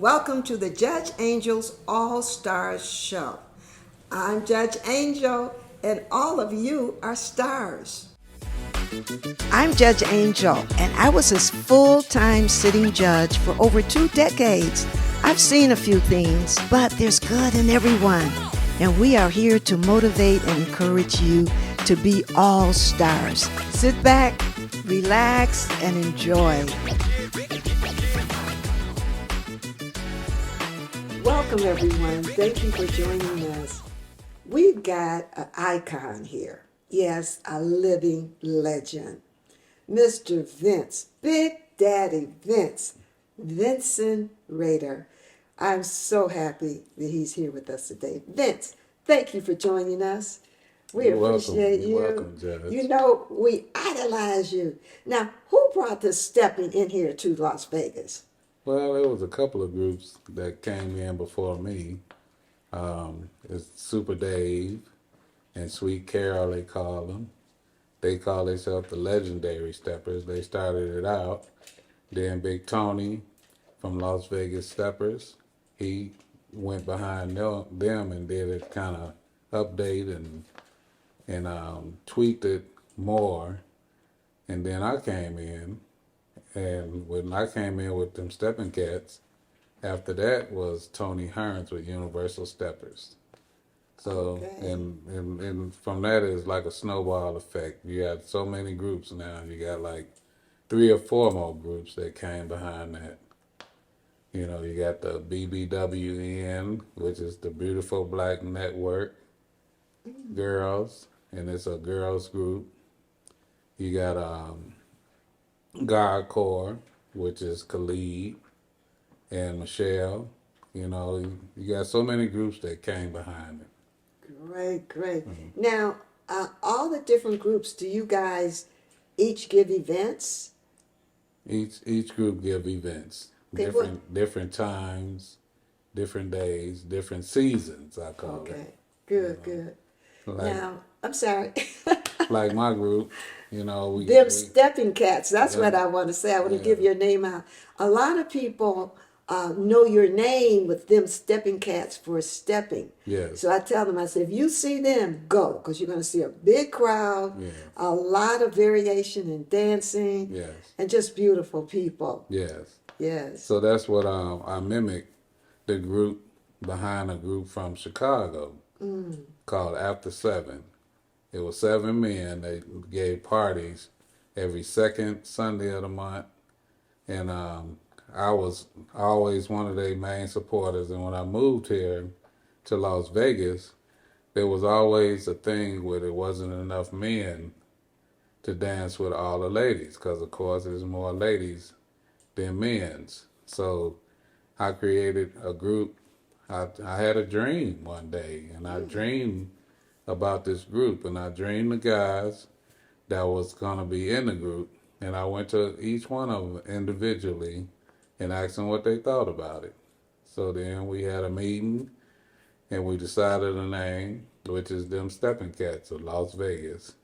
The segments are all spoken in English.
Welcome to the Judge Angel's All Stars Show. I'm Judge Angel, and all of you are stars. I'm Judge Angel, and I was his full-time sitting judge for over 2 decades. I've seen a few things, but there's good in everyone, and we are here to motivate and encourage you to be all stars. Sit back, relax, and enjoy. Welcome, everyone. Thank you for joining us. We've got an icon here. Yes, a living legend. Mr. Vince, Big Daddy Vincent Rader. I'm so happy that he's here with us today. Vince, thank you for joining us. We appreciate you. You're welcome, Judge. You know, we idolize you. Now, who brought the stepping in here to Las Vegas? Well, there was a couple of groups that came in before me. It's Super Dave and Sweet Carol, they call them. They call themselves the Legendary Steppers. They started it out. Then Big Tony from Las Vegas Steppers, he went behind them and did it kind of update and tweaked it more. And then I came in. And when I came in with them stepping cats, after that was Tony Hearns with Universal Steppers. So, Okay. and from that is like a snowball effect. You got so many groups now. You got like 3 or 4 more groups that came behind that. You know, you got the BBWN, which is the Beautiful Black Network Girls, and it's a girls group. You got God Core, which is Khalid and Michelle. You know, you got so many groups that came behind it. Great, great. Now, all the different groups, do you guys each give events? Each group give events, Okay, different times, different days, different seasons. I call Okay, it. good, good. Like Now, I'm sorry. like my group, you know, Them stepping cats, that's what yeah, I want to say. I want to yeah, give your name out. A lot of people know your name with them stepping cats for stepping. yes, So I tell them, I say, if you see them, go, because you're going to see a big crowd, yes, a lot of variation in dancing, yes, and just beautiful people. yes. Yes. So that's what I mimicked the group behind a group from Chicago called After 7. It was 7 men. They gave parties every second Sunday of the month, and I was always one of their main supporters. And when I moved here to Las Vegas, there was always a thing where there wasn't enough men to dance with all the ladies, because of course there's more ladies than men's. So I created a group. I had a dream one day, and I dreamed about this group, and I dreamed the guys that was gonna be in the group, and I went to each one of them individually and asked them what they thought about it. So then we had a meeting, and we decided a name, which is them Stepping Cats of Las Vegas,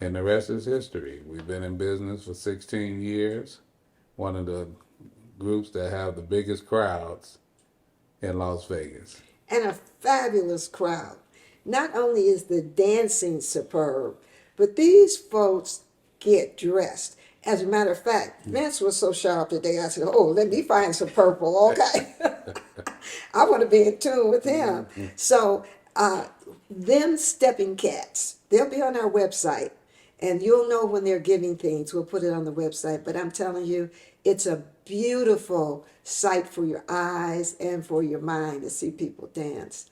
and the rest is history. We've been in business for 16 years, one of the groups that have the biggest crowds in Las Vegas. And a fabulous crowd. Not only is the dancing superb, but these folks get dressed. As a matter of fact, Vince was so sharp today, I said, oh, let me find some purple, okay? I want to be in tune with him. So, them stepping cats, they'll be on our website, and you'll know when they're giving things. We'll put it on the website. But I'm telling you, it's a beautiful sight for your eyes and for your mind to see people dance.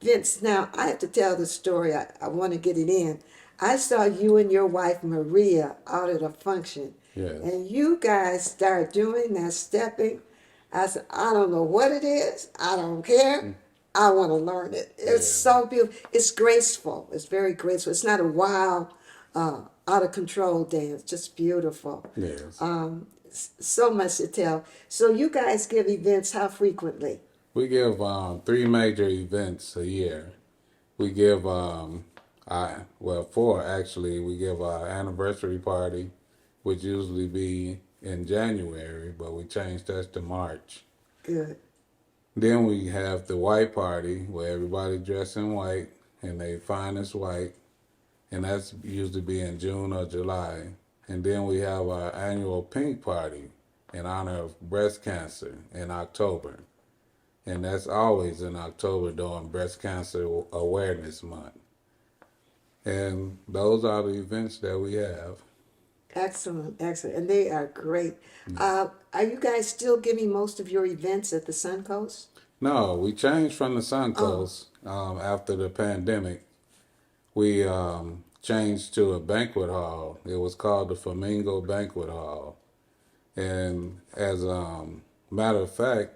Vince, now I have to tell the story. I want to get it in. I saw you and your wife Maria out at a function, Yes. and you guys start doing that stepping. I said, I don't know what it is. I don't care. I want to learn it. It's Yeah. so beautiful. It's graceful. It's very graceful. It's not a wild, out of control dance. Just beautiful. Yes. So much to tell. So you guys give events how frequently? We give 3 major events a year. We give 4 actually. We give our anniversary party, which usually be in January, but we changed that to March. Good. Then we have the white party where everybody dressed in white and they finest white, and that's usually be in June or July. And then we have our annual pink party in honor of breast cancer in October. And that's always in October during Breast Cancer Awareness Month. And those are the events that we have. Excellent, excellent. And they are great. Are you guys still giving most of your events at the Suncoast? No, we changed from the Oh, Suncoast after the pandemic. We changed to a banquet hall. It was called the Flamingo Banquet Hall. And as a matter of fact,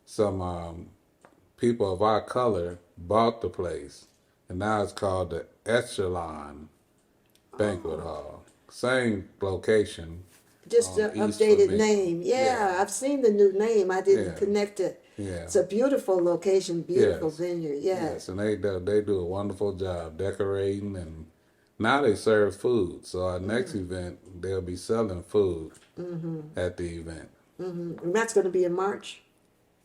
some people of our color bought the place. And now it's called the Echelon Banquet Hall. Same location just on an East updated Flamingo. name. Yeah, Yeah, I've seen the new name. I didn't yeah, connect it. yeah. It's a beautiful location, beautiful Yes, vineyard. yes. Yes. And they do a wonderful job decorating, and now they serve food. So our next event, they'll be selling food at the event. And that's going to be in March.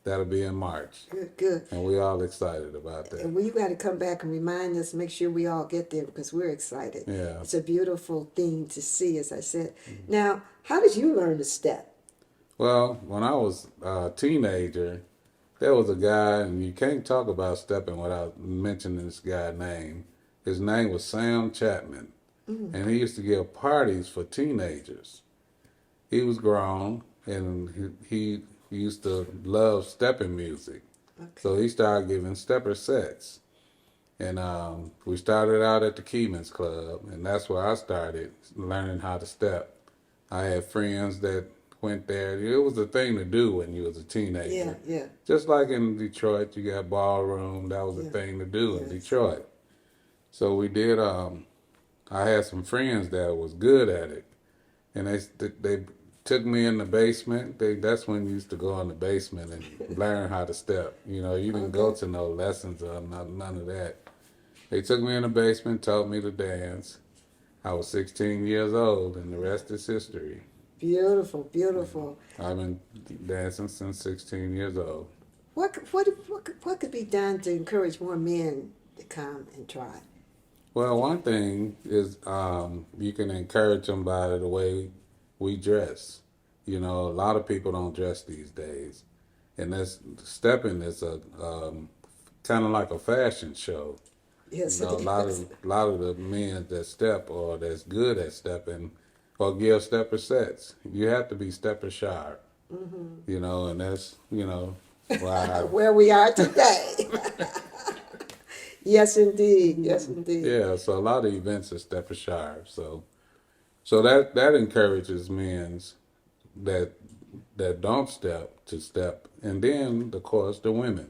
That'll be in March. Good, good. And we all excited about that. And well, you got to come back and remind us, make sure we all get there because we're excited. Yeah. It's a beautiful thing to see, as I said. Now, how did you learn to step? Well, when I was a teenager, there was a guy, and you can't talk about stepping without mentioning this guy's name. His name was Sam Chapman, and he used to give parties for teenagers. He was grown, and he used to love stepping music. Okay. So he started giving stepper sets. And we started out at the Keyman's Club, and that's where I started learning how to step. I had friends that went there. It was a thing to do when you was a teenager. Yeah, yeah. Just like in Detroit, you got ballroom. That was a Yeah. thing to do in Yes. Detroit. So we did. I had some friends that was good at it, and they took me in the basement. That's when you used to go in the basement and learn how to step. You didn't go Okay. to no lessons or none of that. They took me in the basement, taught me to dance. I was 16 years old, and the rest is history. Beautiful, beautiful. I've been dancing since 16 years old. What could be done to encourage more men to come and try? Well, one thing is you can encourage them by the way we dress. A lot of people don't dress these days, and this stepping is a kind of like a fashion show. Yes, it A lot is. of a lot of the men that step or that's good at stepping or give stepper sets, you have to be stepper sharp. And that's why. Where we are today. Yes, indeed. Yes, indeed. Yeah, so a lot of events are stepper sharp. So that encourages men that don't step to step, and then of course the women.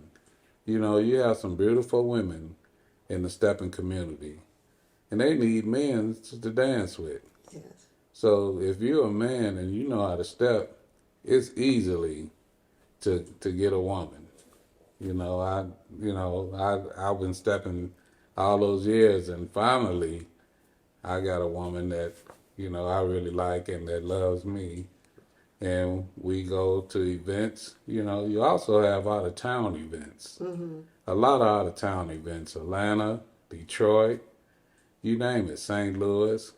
You have some beautiful women in the stepping community, and they need men to dance with. Yes. So if you're a man and you know how to step, it's easily to get a woman. I've been stepping all those years, and finally I got a woman that I really like and that loves me. And we go to events. You also have out of town events. A lot of out of town events. Atlanta, Detroit, you name it. St. Louis.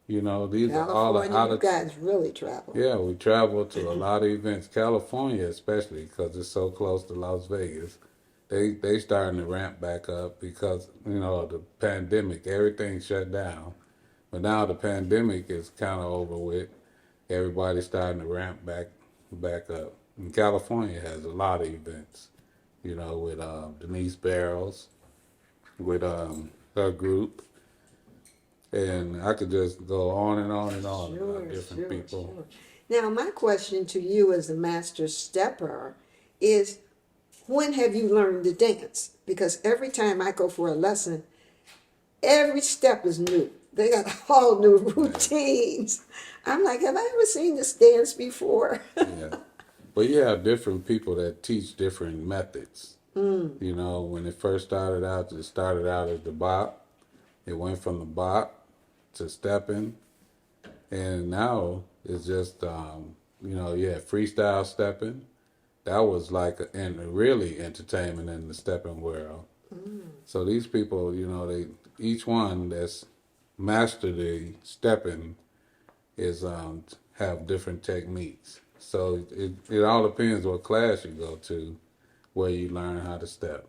These are all the California, out you of. guys really travel. Yeah, we travel to a lot of events. California, especially because it's so close to Las Vegas. They starting to ramp back up because of the pandemic. Everything shut down, but now the pandemic is kind of over with. Everybody's starting to ramp back up. And California has a lot of events. With Denise Barrows, with her group, and I could just go on and on and on Sure, about different sure, people. sure. Now, my question to you as a master stepper is, when have you learned to dance? Because every time I go for a lesson, every step is new. They got all new routines. I'm like, have I ever seen this dance before? Yeah. But you have different people that teach different methods. When it first it started out as the bop. It went from the bop to stepping. And now it's just, you have freestyle stepping. that was like and really entertainment in the stepping world. So these people, you know, they each one that's mastered the stepping is have different techniques. So it all depends what class you go to, where you learn how to step.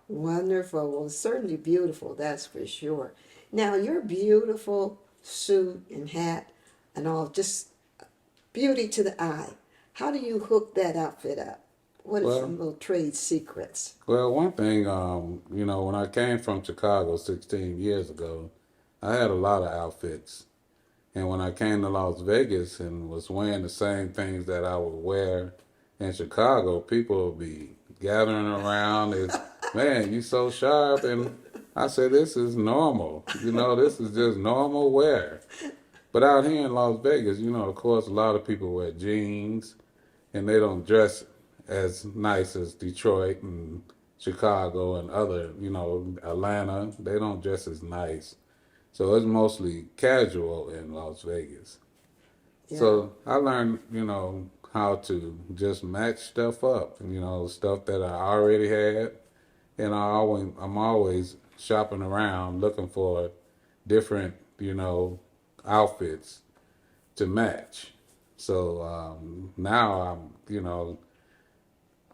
Wonderful. Well, certainly beautiful, that's for sure. Now, your beautiful suit and hat and all, just beauty to the eye. How do you hook that outfit up? What are some Well, little trade secrets? well, one thing, you know, when I came from Chicago 16 years ago, I had a lot of outfits. And when I came to Las Vegas and was wearing the same things that I would wear in Chicago, people would be gathering around and, man, you so sharp. And I said, this is normal. You know, this is just normal wear. But out here in Las Vegas, you know, of course, a lot of people wear jeans and they don't dress as nice as Detroit and Chicago and other, you know, Atlanta. They don't dress as nice. So it's mostly casual in Las Vegas. Yeah. So I learned, you know, how to just match stuff up, you know, stuff that I already had. And I'm always shopping around looking for different, you know, outfits to match. So now I'm, you know,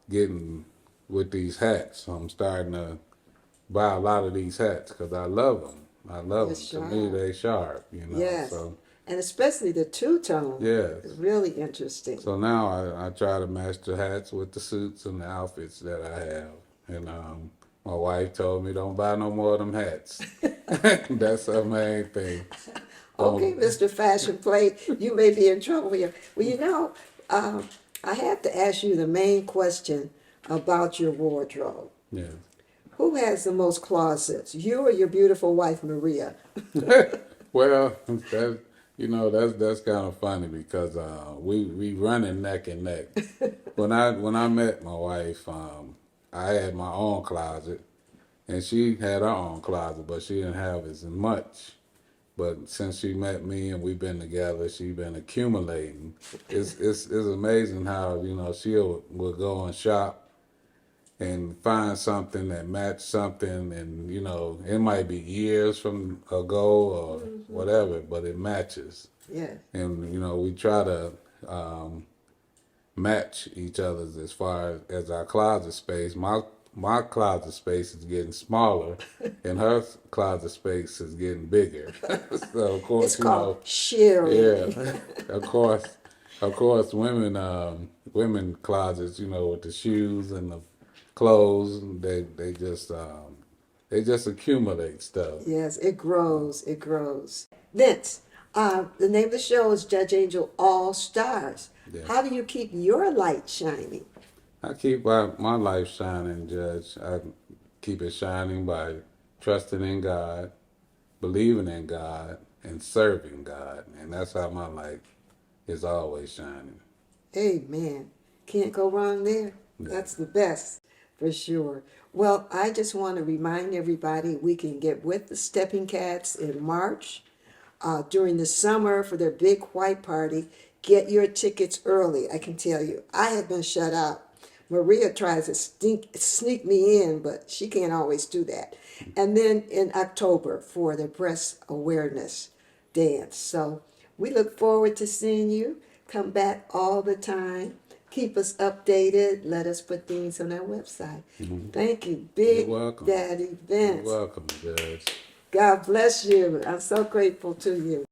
getting with these hats. I'm starting to buy a lot of these hats because I love them. I love They're them. To me, sharp. they sharp, you know. Yes. So And especially the two-tone is yes. really interesting. So now I try to match the hats with the suits and the outfits that I have. And my wife told me don't buy no more of them hats. That's her main thing. Okay, Don't. Mr. Fashion Plate, you may be in trouble here. Well, you know, I have to ask you the main question about your wardrobe. Yes. Who has the most closets, you or your beautiful wife, Maria? Well, that that's kind of funny because we running neck and neck. When I met my wife, I had my own closet, and she had her own closet, but she didn't have as much. But since she met me and we've been together, she's been accumulating. It's amazing how you know will go and shop and find something that match something, and you know it might be years from ago or whatever, but it matches. Yeah. And you know we try to um, match each other's as far as our closet space. My closet space is getting smaller, and her closet space is getting bigger. So of It's course, you called know, sharing. yeah, of course, women closets, you know, with the shoes and the clothes, they just accumulate stuff. Yes, it grows. It grows. Vince, the name of the show is Judge Angel All Stars. Yeah. How do you keep your light shining? I keep my life shining, Judge. I keep it shining by trusting in God, believing in God, and serving God, and that's how my light is always shining. Amen. Can't go wrong there. Yeah. That's the best for sure. Well, I just want to remind everybody we can get with the Stepping Cats in March during the summer for their big white party. Get your tickets early. I can tell you, I have been shut out. Maria tries to sneak me in, but she can't always do that. And then in October for the breast awareness dance. So we look forward to seeing you. Come back all the time. Keep us updated. Let us put things on our website. Thank you, Big You're welcome. Daddy You're Vince. welcome, Judge. God bless you. I'm so grateful to you.